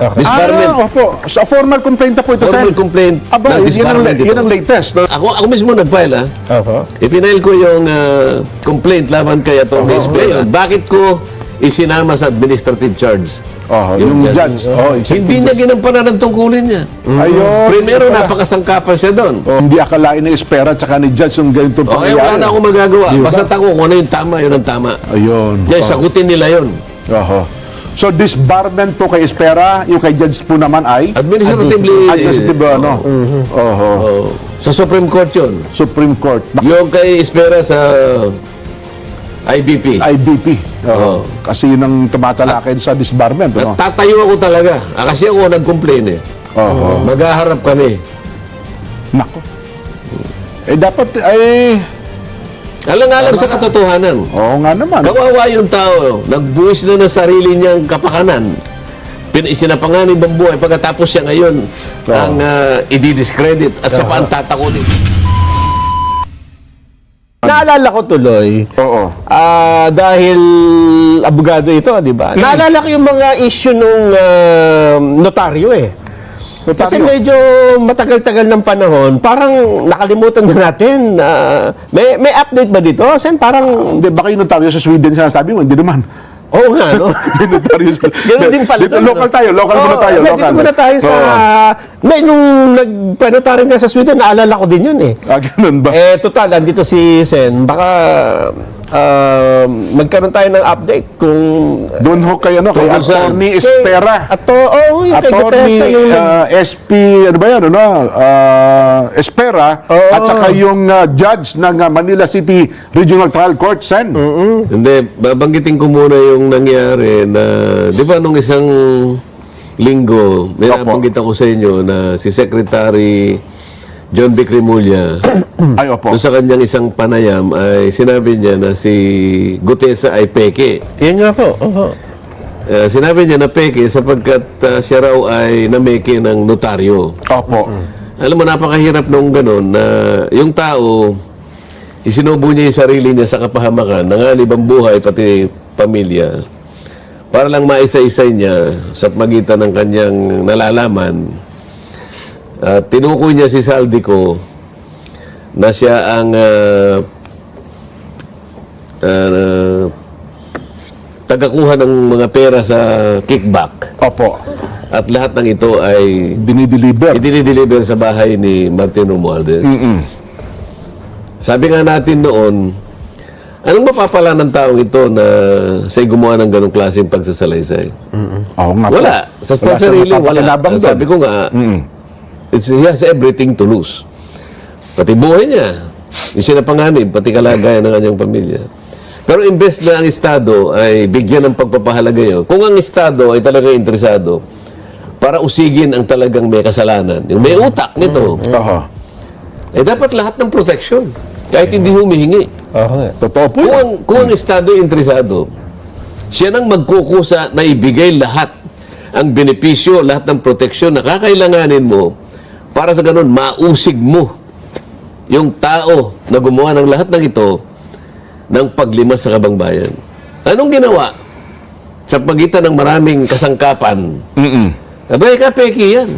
Okay. Disbarment. Opo. So, formal complaint na po ito, Formal Sen. complaint Aba, ng disbarment yan ang latest. No? Ako mismo nag-file, ha? Opo. Ipinail ko yung complaint laban kay Atty. Esplera. Bakit ko isinama sa administrative charge? Yung judge. Hindi niya ginampanan ang tungkulin niya. Ayun. Primero, napakasangkapan siya doon. Hindi akalain na espera tsaka ni judge yung ganitong Okay, wala na akong magagawa. Di ba? Basta ako kung ano yung tama, yun ang tama. Ayun. Kaya sagutin nila yun. So, disbarment po kay Espera, yung kay judge po naman ay? Administratively. Administrative, ano? Sa Supreme Court yun. Supreme Court. Yung kay Espera sa IBP. IBP. Kasi yun ang tumatalakay sa disbarment. At tatayo ako talaga. Kasi ako nag-complain eh. Maghaharap kami. Nako. Dapat ay... Alang-alang sa katotohanan. Oo nga naman. Kawawa yung tao. Nagbuwis na ng sarili niyang kapakanan. Isinapanganib ang buhay. Pagkatapos siya ngayon ang i-discredit at sa paan tatakunin. Naalala ko tuloy, dahil abogado ito, di ba? Naalala ko yung mga issue nung notaryo eh. Kasi medyo matagal-tagal ng panahon, parang nakalimutan na natin. May update ba dito? Sen, parang... Hindi, baka yung notaryo sa Sweden siya sabi mo, hindi naman. Oo nga, no? Ganun din pala. Dito, local tayo, local muna tayo. Dito muna tayo sa... Nung nagpanotarin ka sa Sweden, naalala ko din yun eh. Ganun ba? Total, andito si Sen. Baka magkaroon tayo ng update kung... Doon ho kay Atty. Espera. Yung kay Gutesa, yung... SP, ano ba yan, Espera, at saka yung judge ng Manila City Regional Trial Court, Sen. Hindi, babanggitin ko muna yung nangyari na, di ba nung isang linggo, may nabanggit ako sa inyo na si Secretary John B. Cremulya, doon sa kanyang isang panayam ay sinabi niya na si Gutesa ay peke. Yan nga po. Sinabi niya na peke sapagkat siya raw ay nameke ng notaryo. Opo. Alam mo, napakahirap nung ganun na yung tao, isinubo niya yung sarili niya sa kapahamakan, nanganib ang buhay, pati pamilya, para lang maisa-isay niya sa pagitan ng kanyang nalalaman. At tinukoy niya si Saldico na siya ang tagakuha ng mga pera sa kickback. Opo. At lahat ng ito ay dinideliver sa bahay ni Martin Romualdez. Sabi nga natin noon, anong mapapala ng taong ito na sa'y gumawa ng ganong klaseng pagsasalaysay? Wala. Sa sarili, wala. Sabi ko nga, he has everything to lose. Pati buhay niya, yung sinapanganib, pati kalagayan ng kanyang pamilya. Pero imbes na ang Estado ay bigyan ng pagpapahalaga yun, kung ang Estado ay talagang interesado para usigin ang talagang may kasalanan, yung may utak nito, dapat lahat ng protection, kahit hindi humihingi. Totoo po. Kung ang Estado ay interesado, siya nang magkukusa na ibigay lahat ang benepisyo, lahat ng proteksyon na kakailanganin mo para sa ganun, mausig mo yung tao na gumawa ng lahat ng ito ng paglimas sa kabangbayan. Anong ginawa? Sa pagitan ng maraming kasangkapan, abay ka, peki yan.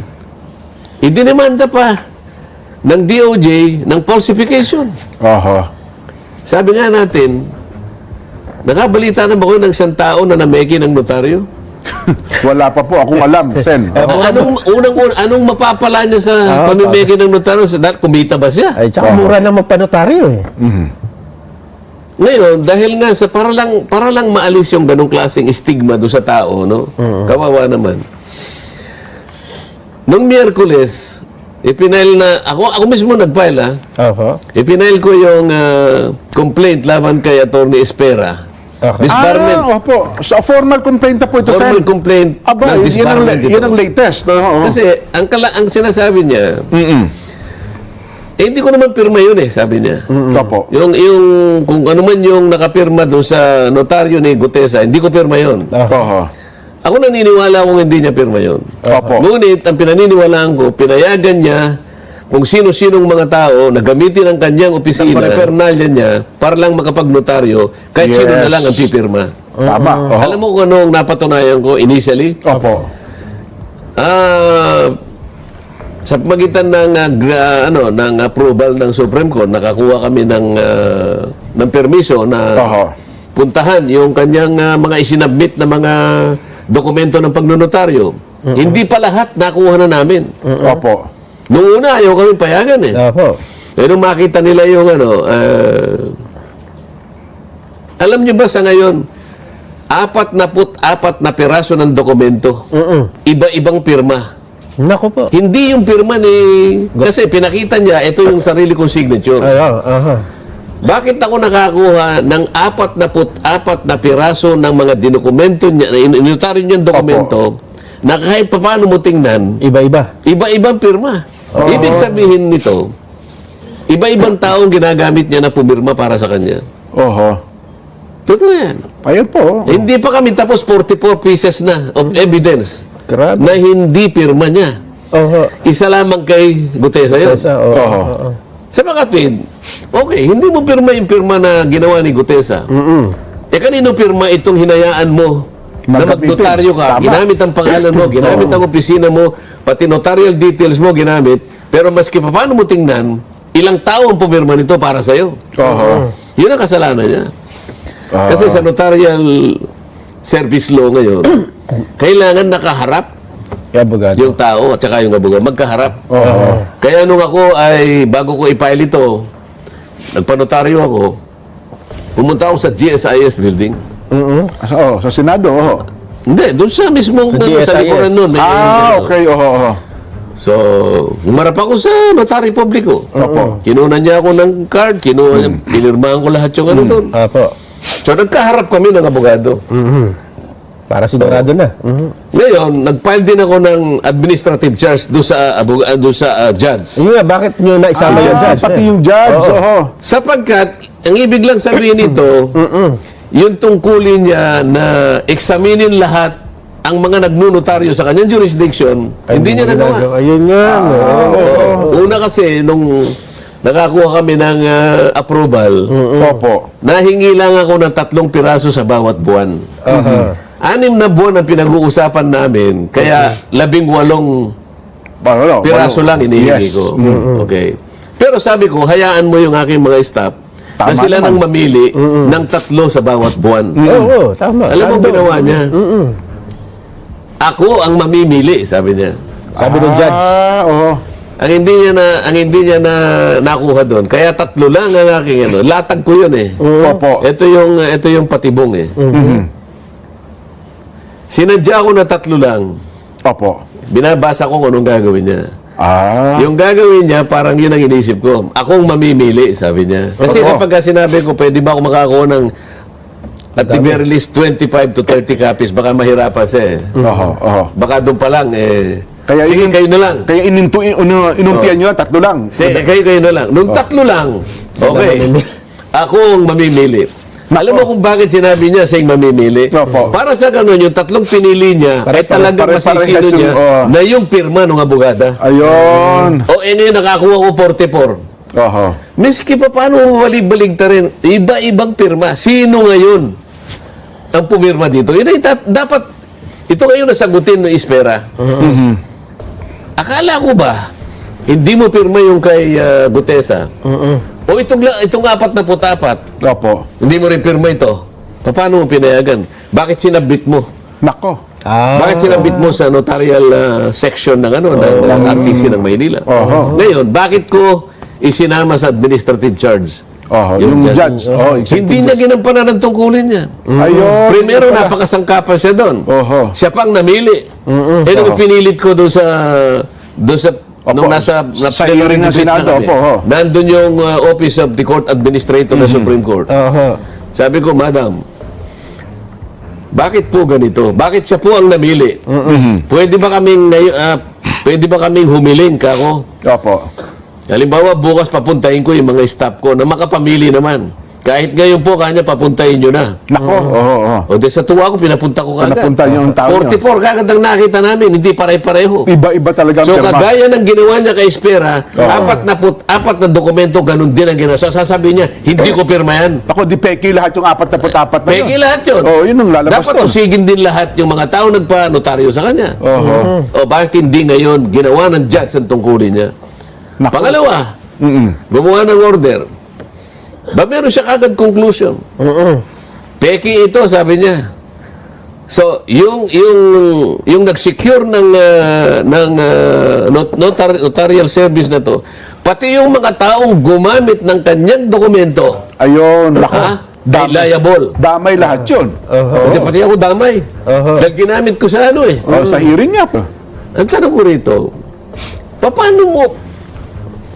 Idinimanda pa ng DOJ ng falsification. Sabi nga natin, nakabalita na ba ko ng isang tao na nameki ng notaryo? Wala pa po akong alam, Sen. Anong mapapala niya sa pamimigay ng notaryo? Kumita ba siya? Ay, tsaka mura naman panotaryo eh. Ngayon, dahil nga sa para lang maalis yung ganong klaseng stigma do sa tao, no? Kawawa naman. Nung Miyerkules, ipinail na ako mismo nag-file, ipinail ko yung complaint laban kay Atty. Espera. Disbarment. Opo. So, formal complaint na po ito, Sen. Formal complaint Aba, ng disbarment yan ang latest. Kasi ang sinasabi niya, hindi ko naman pirma yun sabi niya. Opo. Yung kung ano man yung nakapirma doon sa notaryo ni Gutesa, hindi ko pirma yun. Ako naniniwala kung hindi niya pirma yun. Ngunit, ang pinaniniwalaan ko, pinayagan niya kung sino-sinong mga tao na gamitin ang kanyang opisina, paraphernalia niya, para lang makapag-notaryo, kahit sino na lang ang pipirma. Tama. Alam mo kung anong napatunayan ko initially? sa pagitan ng ng approval ng Supreme Court, nakakuha kami ng permiso na puntahan yung kanyang mga isinabmit na mga dokumento ng pagnonotaryo. Hindi pa lahat nakuha na namin. Opo. Noong una, ayaw kami payagan eh. Opo. Pero makita nila yung alam niyo ba sa ngayon, 44 na piraso ng dokumento. Iba-ibang pirma. Naku po. Hindi yung pirma ni... Kasi pinakita niya, ito yung sarili kong signature. Bakit ako nakakuha ng 44 na piraso ng mga dinokumento niya, inotaryo niyang dokumento, na kahit paano mo tingnan, Iba-iba. iba-ibang pirma. Ibig sabihin nito, iba-ibang taong ginagamit niya na pumirma para sa kanya. Totoo yan. Ayun po. Hindi pa kami tapos 44 pieces na of evidence Grabe. na hindi pirma niya. Isa lamang kay Gutesa yun. Sa mga kapatid, okay, hindi mo pirma yung pirma na ginawa ni Gutesa. Kanino pirma itong hinayaan mo na magnotaryo ka? Tama. Ginamit ang pangalan mo, ginamit ang opisina mo, pati notarial details mo ginamit, pero maski pa paano mo tingnan, ilang tao ang pumirma nito para sa'yo. Yun ang kasalanan niya. Kasi sa notarial service law ngayon, kailangan nakaharap Abogado. yung tao at saka yung abogado. Magkaharap. Kaya nung ako ay, bago ko i-file ito, nagpanotaryo ako, pumunta ako sa GSIS building. Sa Senado. Hindi, doon sa mismong sa likuran nun. Okay. So, humarap ako sa notary publiko. Kinuha niya ako ng card, pinirmahan ko lahat yung doon. So, nagkaharap kami ng abogado. Para sigurado na. Ngayon, nag-file din ako ng administrative charge doon sa judge. Yun nga, bakit nyo naisama yung judge? Pati yung judge. Sapagkat, ang ibig lang sabihin nito, yung tungkulin niya na examinin lahat ang mga nagnunotaryo sa kanyang jurisdiction, hindi niya nagawa. Ayun nga. Una kasi, nung nakakuha kami ng approval, nahingi lang ako ng 3 piraso sa bawat buwan. 6 na buwan ang pinag-uusapan namin, kaya 18 piraso lang inihingi ko. Okay. Pero sabi ko, hayaan mo yung aking mga staff na sila nang mamili ng 3 sa bawat buwan. Tama. Alam mo ginawa niya? Ako ang mamimili, sabi niya. Sabi ng judge. Ang hindi niya na nakuha doon. Kaya 3 lang ang aking latag ko 'yun eh. Ito yung patibong eh. Sinadya ko na 3 lang. Binabasa ko kung anong gagawin niya. Yung gagawin niya, parang yun ang inisip ko. Akong mamimili, sabi niya. Kasi kapag sinabi ko, pwede ba ako makakuha ng at the very least 25 to 30 copies, baka mahirapan siya eh. Baka doon pa lang Kaya sige, kayo na lang. Kaya inuntian nyo, 3 lang. Kayo na lang. Nung 3 lang, okay. Ako ang mamimili. Alam mo kung bakit sinabi niya siyang mamimili? Para sa ganun, yung 3 pinili niya, ay talagang masisino niya na yung pirma ng abogada. Ayun. Ngayon nakakuha ko 44. Miski pa paano mabalig-balig ta rin, iba-ibang pirma. Sino ngayon ang pumirma dito? Yun ay dapat, ito ngayon nasagutin ng Ispera. Akala ko ba, hindi mo pirma yung kay Gutesa? O itong 44, hindi mo rin pirma ito. Paano mo pinayagan? Bakit sinabit mo? Nako. Bakit sinabit mo sa notarial section ng ng RTC ng Maynila? Ngayon, bakit ko isinama sa administrative charge? Yung judge. Hindi niya ginampanan ang tungkulin niya. Primero, napakasangkapan siya doon. Siya pang namili. Nung pinilit ko doon sa nung nasa hearing ng Senado, nandun yung Office of the Court Administrator ng Supreme Court. Sabi ko, Madam, bakit po ganito? Bakit siya po ang namili? Pwede ba kaming humiling ka ako? Halimbawa, bukas papuntahin ko yung mga staff ko na makapamili naman. Kahit ngayon po, kanya papuntahin nyo na. Nako, oo. O di sa tuwa ko, pinapunta ko kagad. Pinapunta niyo ang tao niyo. 44 kagad ang nakita namin, hindi pare-pareho. Iba-iba talaga ang So, pirma. kagaya ng ginawa niya kay Espera, apat na dokumento, ganun din ang ginawa. So, sasabihin niya, hindi ko pirma yan. Ako, di peki lahat yung 44 na yun. Peki lahat yun. Oo, yun ang lalabas Dapat doon. usigin din lahat yung mga tao nagpa-notaryo sa kanya. Oo. O bakit hindi ngayon ginawa ng judge ang tungkulin niya? Nako. Pangalawa, Mm-mm. gumawa ng order. Ba meron siya kagad conclusion? Peki ito, sabi niya. So, yung nag-secure ng notarial service na to, pati yung mga taong gumamit ng kanyang dokumento, Ayun, nako. ay liable. Damay lahat yun. Pati ako damay. Dahil ginamit ko sa ano eh. Oh, sa hearing niya. Ang tanong ko rito,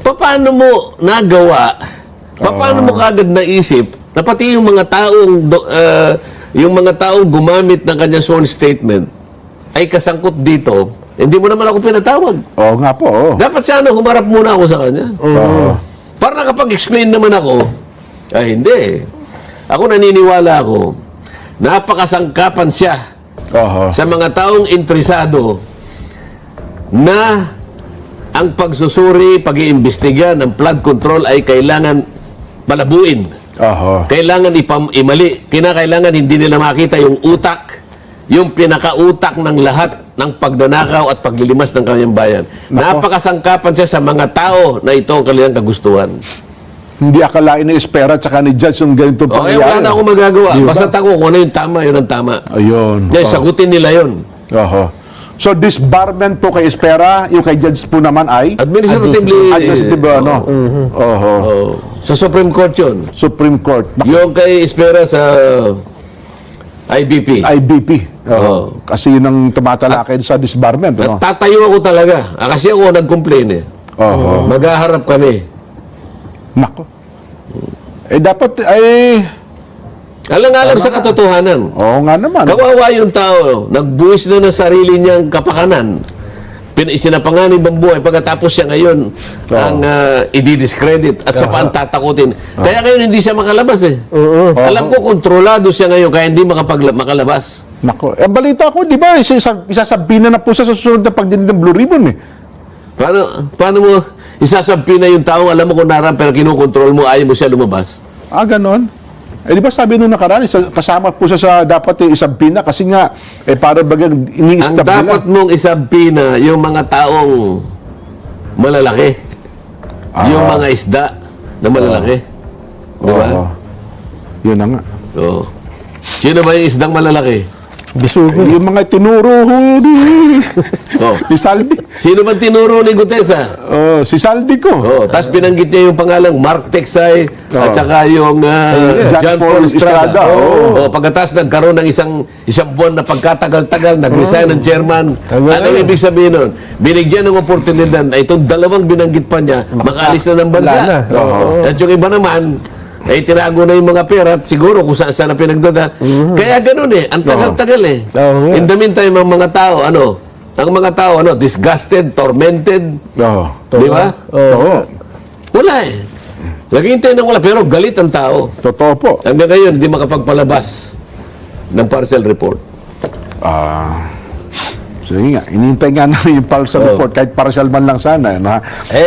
paano mo nagawa, paano mo kagad naisip na pati yung mga taong gumamit ng kanyang sworn statement ay kasangkot dito, hindi mo naman ako pinatawag. Oo nga po, oo. Dapat sana humarap muna ako sa kanya. Para nakapag-explain naman ako, ay hindi. Ako naniniwala ako, napakasangkapan siya Oo. sa mga taong interesado na ang pagsusuri, pag-iimbestiga ng flood control ay kailangan malabuin. Oo. Kailangan imali. Kinakailangan hindi nila makita yung utak, yung pinakautak ng lahat ng pagnanakaw at paglilimas ng kanyang bayan. Napakasangkapan siya sa mga tao na ito ang kanilang kagustuhan. Hindi akalain ni Espera at saka ni Judge yung ganito Okay, wala na akong magagawa. Di ba? Basta ako kung ano yung tama, yun ang tama. Ayun. Kaya sagutin nila yun. Oo. So, disbarment po kay Espera, yung kay Judge po naman ay? Administratively, Administrative, ano? Oo. oh, sa Supreme Court yun. Supreme Court. Yung kay Espera sa IBP. IBP. Oo. Oo. Kasi yun ang tumatalakay sa disbarment. Ano? At tatayo ako talaga. Kasi ako nag-complain eh. Oo. Maghaharap kami. Nako. Eh, dapat ay... Alang-alang sa katotohanan. Oo nga naman. Kawawa yung tao. Nagbuwis na ng sarili niyang kapakanan. Isinapanganib ang buhay. Pagkatapos siya ngayon ang i-discredit at sa paan tatakutin. Kaya ngayon hindi siya makalabas eh. Alam ko kontrolado siya ngayon kaya hindi makalabas. Nako. Eh, balita ko, di ba, isasabihin na po siya sa susunod na pagdinig ng Blue Ribbon eh. Paano mo isasabi na yung tao, alam mo kung naran pero kinukontrol mo, ayaw mo siya lumabas? Ah, ganon. Eh, di ba sabi nung nakaraan, kasama po siya sa dapat isabihin na kasi nga, para bagang Ang ini-stop dapat nila. mong isabi na yung mga taong malalaki. Yung mga isda na malalaki. Di ba? Oo. Yun na nga. Oo. Sino ba yung isdang malalaki? Bisugo. Yung mga tinuro ni Oh. si Saldi. Sino ba tinuro ni Gutesa? Oh, si Saldi ko. Oh, tapos binanggit niya yung pangalang Mark Texay at saka yung John Paul Estrada. Oh, pagkatapos nagkaroon ng isang buwan na pagkatagal-tagal, nag-resign ng chairman. Ano ibig sabihin nun? Binigyan ng oportunidad na itong dalawang binanggit pa niya, makaalis na ng bansa. Wala na. At yung iba naman, ay tinago na yung mga pera at siguro kung saan na pinagdada. Kaya ganun eh, ang tagal-tagal eh. Oo nga. In the meantime, ang mga tao, disgusted, tormented, Oo. di ba? Oo. Wala eh. Naghihintay ng wala, pero galit ang tao. Totoo po. Hanggang ngayon, hindi makapagpalabas ng partial report. Sige nga, inintay nga namin yung pulse report kahit partial man lang sana. No?